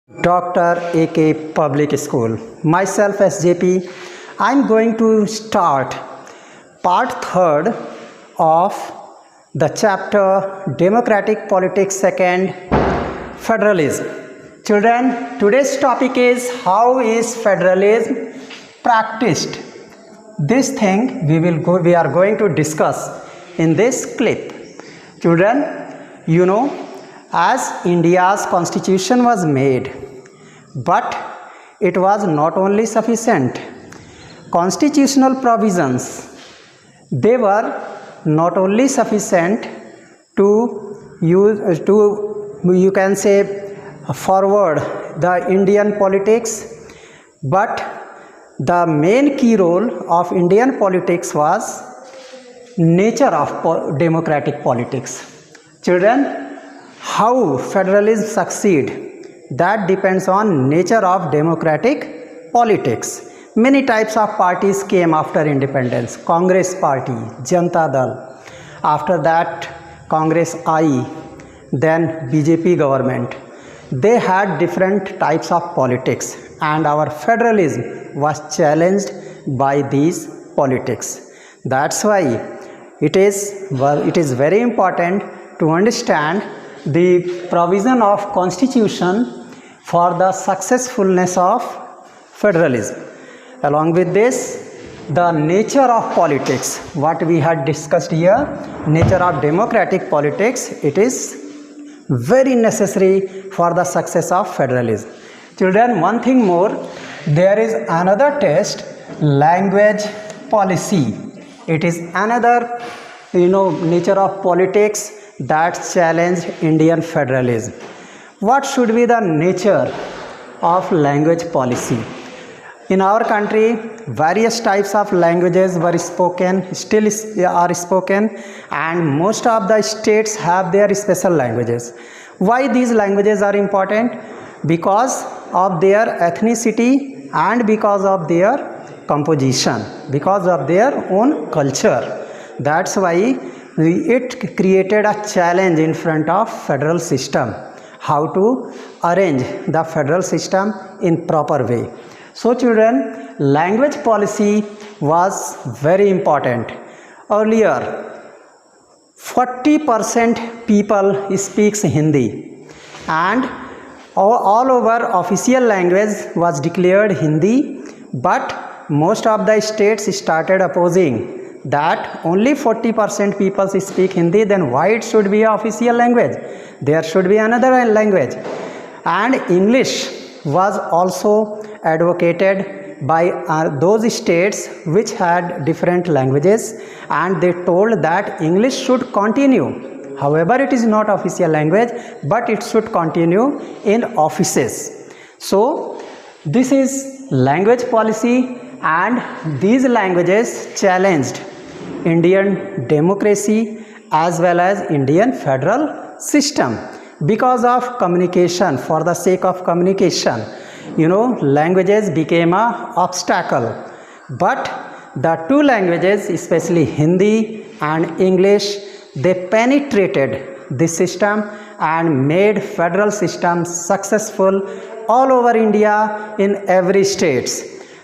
Dr. AK Public School. Myself SJP. I'm going to start part 3rd of the chapter Democratic Politics 2nd, Federalism. Children, today's topic is how is federalism practiced. This thing we are going to discuss in this clip. Children, you know, as India's constitution was made, but it was not only sufficient. Constitutional provisions, they were not only sufficient to use you can say forward the Indian politics, but the main key role of Indian politics was nature of democratic politics. Children, how federalism succeed, that depends on nature of democratic politics. Many types of parties came after independence. Congress Party, Janata Dal, after that Congress I, then BJP government. They had different types of politics, and our federalism was challenged by these politics. That's why it is very important to understand the provision of constitution for the successfulness of federalism. Along with this, the nature of politics, what we had discussed here, nature of democratic politics, it is very necessary for the success of federalism. Children, one thing more, there is another test, language policy. It is another nature of politics that challenged Indian federalism. What should be the nature of language policy? In our country, various types of languages were spoken, still are spoken, and most of the states have their special languages. Why these languages are important? Because of their ethnicity and because of their composition, because of their own culture. That's why it created a challenge in front of federal system, how to arrange the federal system in proper way. So children, language policy was very important. Earlier, 40% people speaks Hindi, and all over official language was declared Hindi, but most of the states started opposing that only 40% people speak Hindi, then why it should be an official language? There should be another language. And English was also advocated by those states which had different languages, and they told that English should continue. However, it is not official language, but it should continue in offices. So this is language policy, and these languages challenged Indian democracy as well as Indian federal system because of communication. For the sake of communication, languages became an obstacle, but the two languages, especially Hindi and English, they penetrated this system and made federal system successful all over India in every states.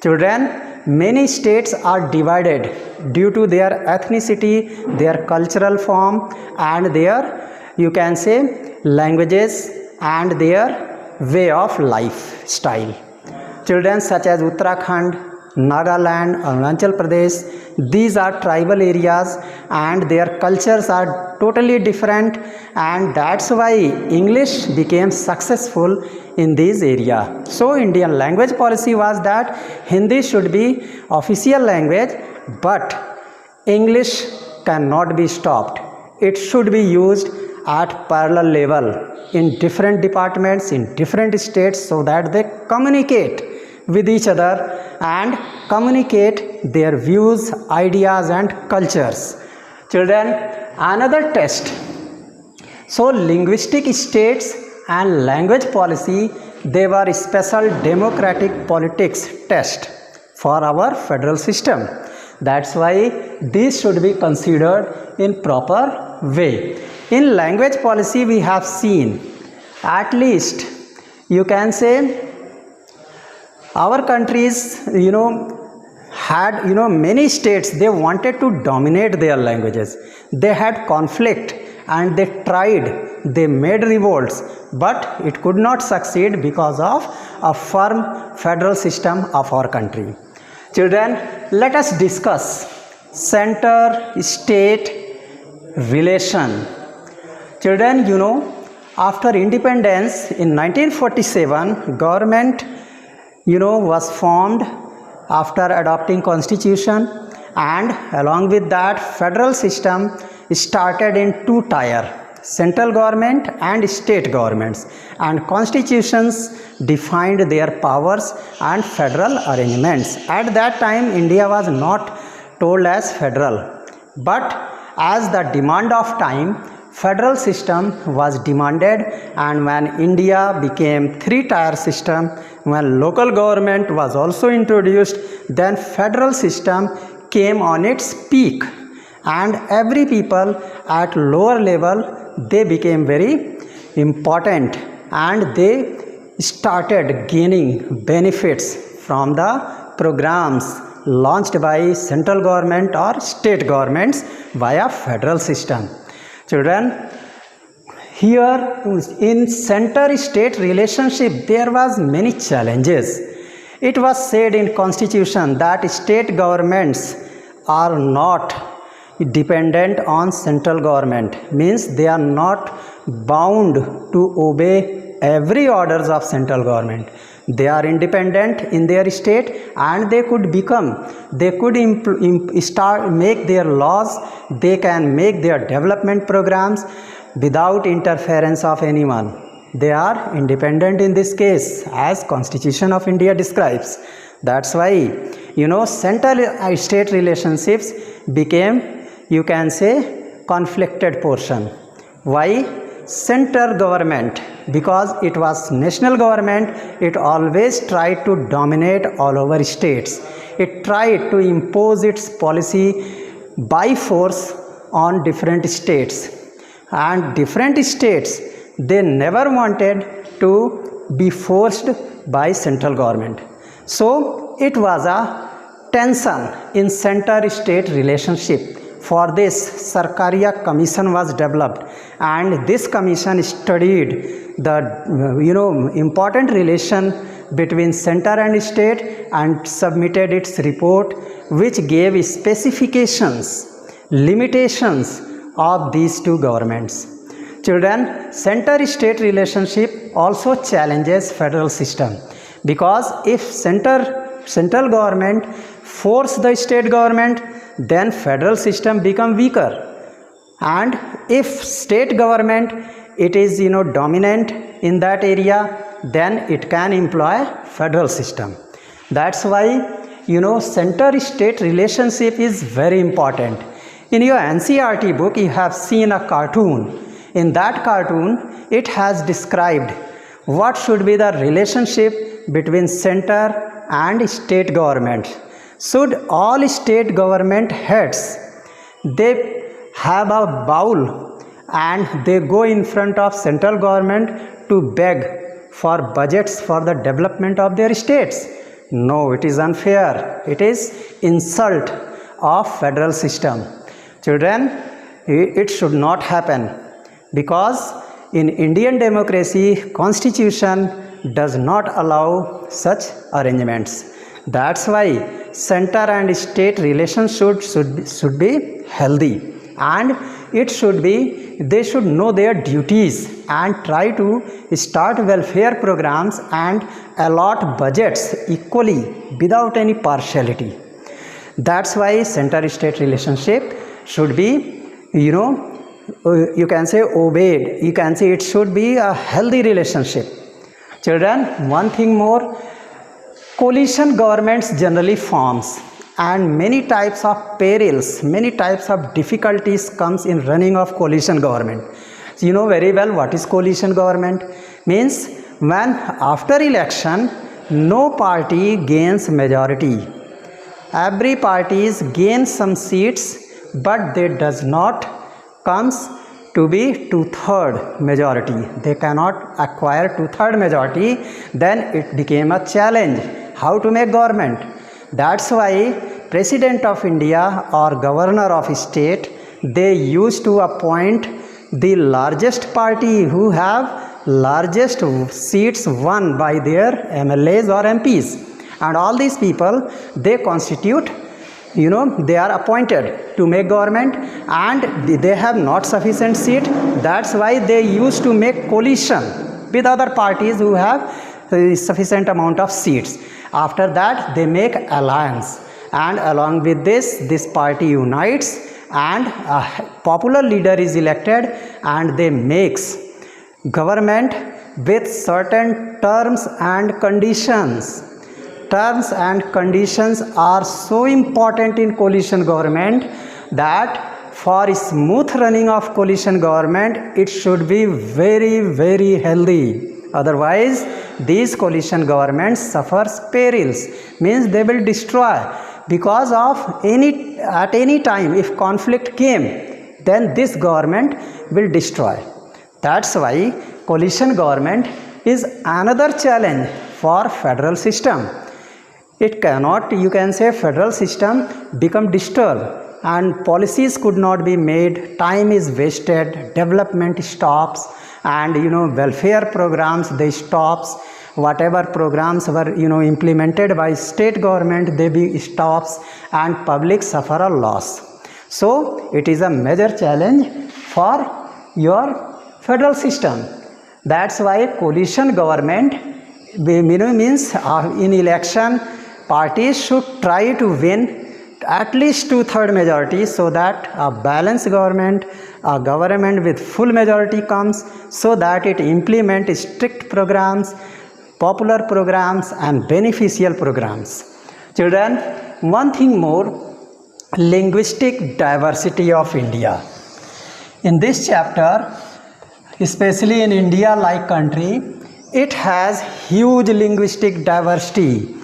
Children, many states are divided due to their ethnicity, their cultural form, and their, you can say, languages and their way of lifestyle. Children such as Uttarakhand, Nagaland, Arunachal Pradesh, these are tribal areas and their cultures are totally different, and that's why English became successful in these areas. So Indian language policy was that Hindi should be official language, but English cannot be stopped. It should be used at parallel level in different departments, in different states, so that they communicate with each other and communicate their views, ideas and cultures. Children, another test. So linguistic states and language policy, they were special democratic politics test for our federal system. That's why these should be considered in proper way. In language policy, we have seen at least you can say our countries, had, many states, they wanted to dominate their languages. They had conflict and they tried, they made revolts, but it could not succeed because of a firm federal system of our country. Children, let us discuss center-state relation. Children, after independence in 1947, government, was formed after adopting constitution, and along with that federal system started in two tier, central government and state governments, and constitutions defined their powers and federal arrangements. At that time India was not told as federal, but as the demand of time, federal system was demanded, and when India became three-tier system, when local government was also introduced, then federal system came on its peak, and every people at lower level, they became very important, and they started gaining benefits from the programs launched by central government or state governments via federal system. Children, here in center-state relationship, there was many challenges. It was said in constitution that state governments are not dependent on central government, means they are not bound to obey every orders of central government. They are independent in their state, and they could make their laws, they can make their development programs without interference of anyone. They are independent in this case, as Constitution of India describes. That's why, central state relationships became, you can say, conflicted portion. Why? Center government, because it was national government, it always tried to dominate all over states. It tried to impose its policy by force on different states, and different states, they never wanted to be forced by central government. So it was a tension in center-state relationship. For this, Sarkaria Commission was developed, and this commission studied the important relation between center and state and submitted its report, which gave specifications, limitations of these two governments. Children, center-state relationship also challenges federal system, because if central government force the state government, then federal system become weaker, and if state government it is dominant in that area, then it can employ federal system. That's why center-state relationship is very important. In your NCERT book, you have seen a cartoon. In that cartoon, it has described what should be the relationship between center and state government. Should all state government heads, they have a bowl and they go in front of central government to beg for budgets for the development of their states? No, it is unfair. It is insult of federal system. Children, it should not happen, because in Indian democracy, constitution does not allow such arrangements. That's why center and state relations should be healthy, and it should be, they should know their duties and try to start welfare programs and allot budgets equally without any partiality. That's why center-state relationship should be, you can say obeyed. You can say it should be a healthy relationship. Children, one thing more, coalition governments generally forms, and many types of perils, many types of difficulties comes in running of coalition government. So you know very well what is coalition government. Means when after election no party gains majority, every parties gain some seats, but they does not comes to be two-third majority. They cannot acquire two-third majority. Then it became a challenge. How to make government? That's why President of India or Governor of state, they used to appoint the largest party who have largest seats won by their MLAs or MPs. And all these people, they constitute, they are appointed to make government, and they have not sufficient seat. That's why they used to make coalition with other parties who have sufficient amount of seats. After that, they make alliance, and along with this party unites, and a popular leader is elected, and they makes government with certain terms and conditions. Terms and conditions are so important in coalition government that for smooth running of coalition government, it should be very, very healthy. Otherwise, these coalition governments suffers perils, means they will destroy, because of at any time if conflict came, then this government will destroy. That's why coalition government is another challenge for federal system. It cannot, you can say, federal system become disturbed, and policies could not be made, time is wasted, development stops, and welfare programs, they stops, whatever programs were implemented by state government, they be stops, and public suffer a loss. So it is a major challenge for your federal system. That's why coalition government means in election, parties should try to win at least two-third majority, so that a balanced government, a government with full majority comes, so that it implement strict programs, popular programs, and beneficial programs. Children, one thing more, linguistic diversity of India. In this chapter, especially in India like country, it has huge linguistic diversity.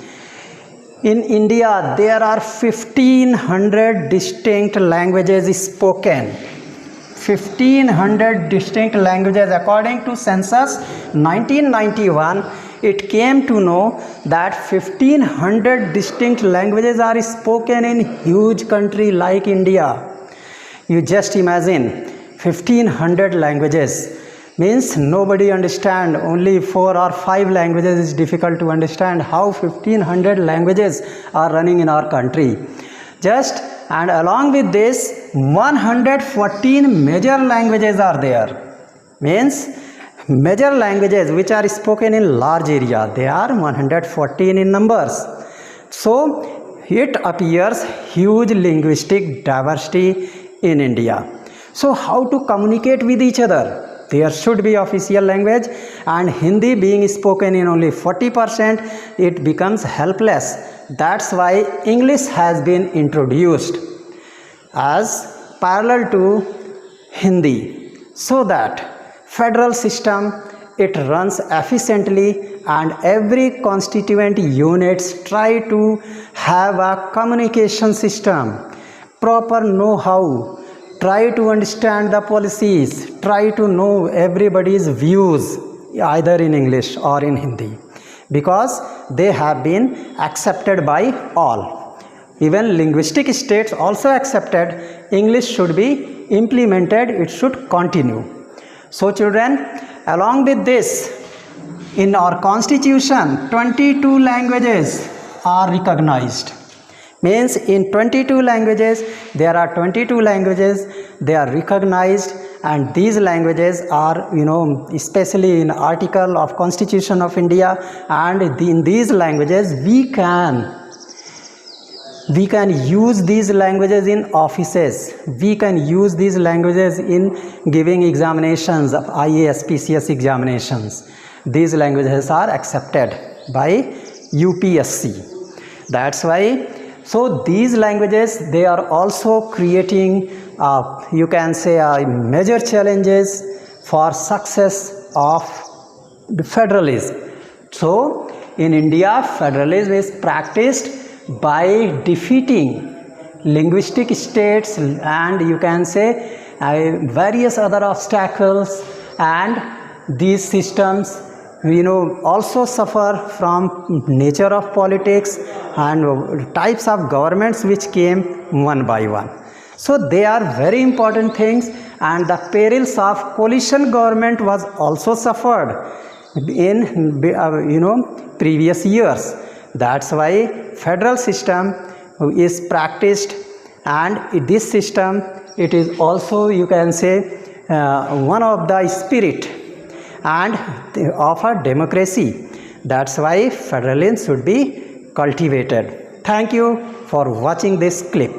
In India, there are 1500 distinct languages spoken. 1500 distinct languages. According to census 1991, it came to know that 1500 distinct languages are spoken in huge country like India. You just imagine 1500 languages. Means nobody understand, only 4 or 5 languages is difficult to understand. How 1500 languages are running in our country. And along with this, 114 major languages are there. Means major languages which are spoken in large area, they are 114 in numbers. So it appears huge linguistic diversity in India. So how to communicate with each other? There should be official language, and Hindi being spoken in only 40%, it becomes helpless. That's why English has been introduced as parallel to Hindi, so that federal system, it runs efficiently, and every constituent units try to have a communication system, proper know-how, try to understand the policies, try to know everybody's views, either in English or in Hindi, because they have been accepted by all. Even linguistic states also accepted English should be implemented, it should continue. So children, along with this, in our constitution, 22 languages are recognized. Means in 22 languages, there are 22 languages, they are recognized, and these languages are, especially in article of Constitution of India, and in these languages we can use these languages in offices, we can use these languages in giving examinations of IAS, PCS examinations. These languages are accepted by UPSC. That's why, so these languages, they are also creating, you can say, major challenges for success of the federalism. So in India, federalism is practiced by defeating linguistic states, and you can say various other obstacles, and these systems also suffer from nature of politics and types of governments which came one by one. So they are very important things, and the perils of coalition government was also suffered in previous years. That's why federal system is practiced, and this system, it is also, you can say, one of the spirit and of a democracy. That's why federalism should be cultivated. Thank you for watching this clip.